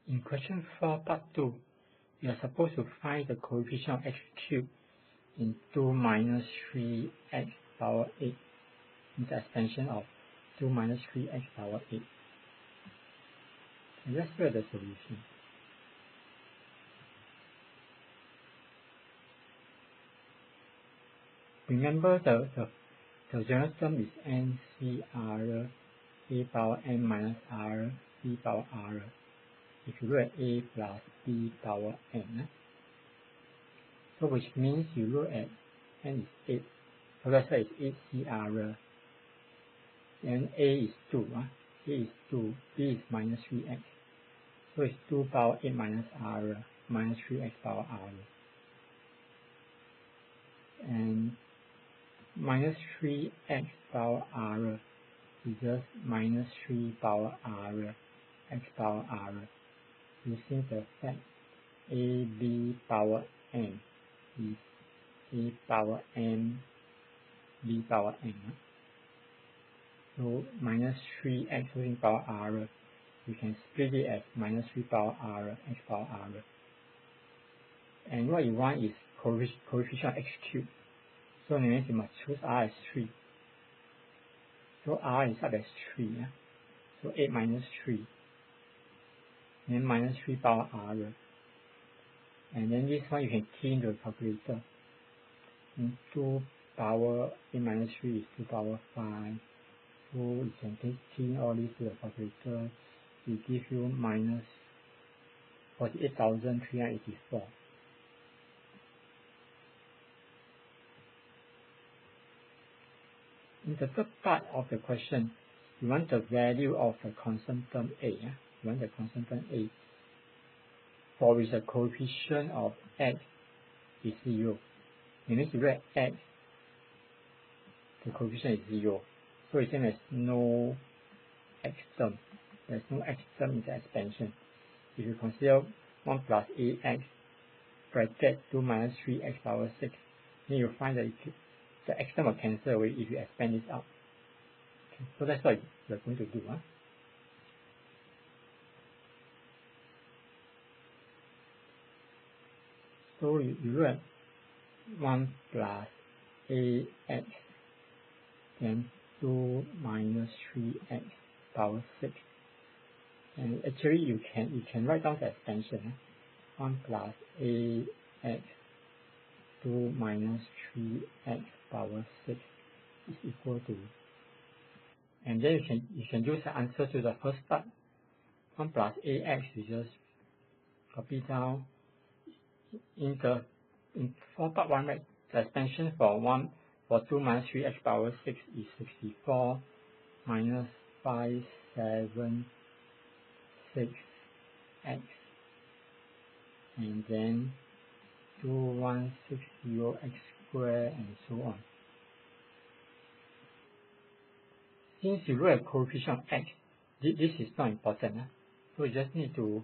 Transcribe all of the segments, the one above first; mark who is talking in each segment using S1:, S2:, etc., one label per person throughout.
S1: In question 4, part 2, you are supposed to find the coefficient of x cubed in 2 minus 3x power 8 in the expansion of 2 minus 3x power 8. And let's look at the solution. Remember the general term is n c r a power n minus r c power r. If you look at a plus b power n, so which means you look at n is 8, so let's say it's 8 CR, and a is 2, a is 2, b is minus 3x, so it's 2 power 8 minus r minus 3x power r, and minus 3x power r is just minus 3 power r x power r, using the fact a b power n is a power n b power n. So minus 3x using power r, you can split it as minus 3 power r x power r. And what you want is coefficient of x cubed. So it means you must choose r as 3. So r is up as 3. So 8 minus 3. Then minus 3 power r. And then this one you can key into the calculator. And 2 power 8 minus 3 is 2 power 5. So you can key in all these to the calculator. It gives you minus 48,384. In the third part of the question, you want the value of the constant term a. You want the constant term a, for which the coefficient of x is 0. It means you look at x, the coefficient is 0. So it's same as no x term. There's no x term in the expansion. If you consider 1 plus ax bracket 2 minus 3x power 6, then you find that the x term will cancel away if you expand this out. Okay, so that's what we're going to do. So you look at 1 plus ax, then 2 minus 3x power 6. And actually you can write down the expansion. 1 plus ax 2 minus 3x power 6 is equal to, and then you can use the answer to the first part. 1 plus ax, you just copy down for part 1, right? The expansion for 2 minus 3x power 6 is 64 minus 576x, and then 2160x squared, and so on. Since you look at coefficient of x, this is not important. So you just need to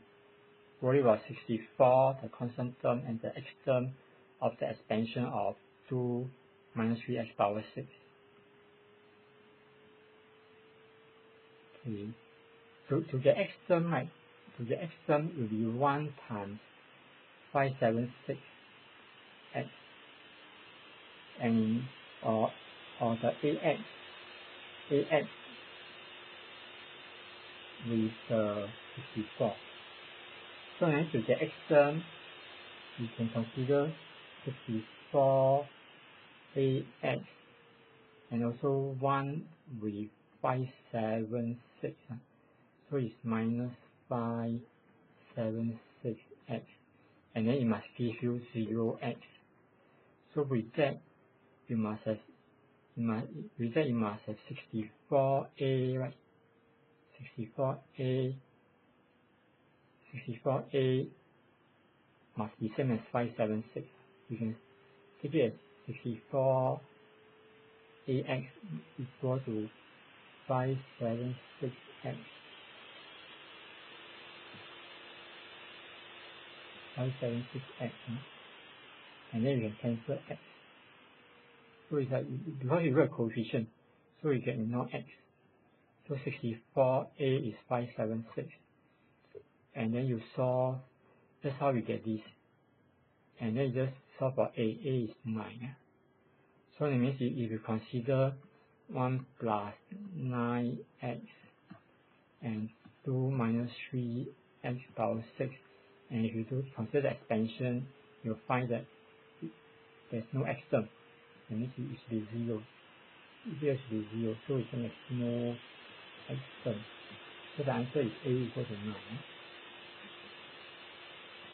S1: worry about 64, the constant term, and the x term of the expansion of 2 minus 3x power 6. Okay. So to get x term, right, to get x term will be 1 times 576x, and or the ax with 64. So then to get x term, you can consider 64 ax and also 1 with 576. So it's minus 576x, and then it must give you 0x. So with that you must have 64a, right? 64a must be same as 576. You can take it as 64ax equal to 576x. 576x, and then you can cancel x. So it's like, because you got a coefficient, so you can ignore x. So 64a is 576. and then you solve. That's how you get this. And then you just solve for a. A is 9. So that means if you consider 1 plus 9x and 2 minus 3x power 6, and if you do consider expansion, you'll find that there's no x term. That means it should be 0. Here should be 0, so it can have no x term. So the answer is A equal to 9.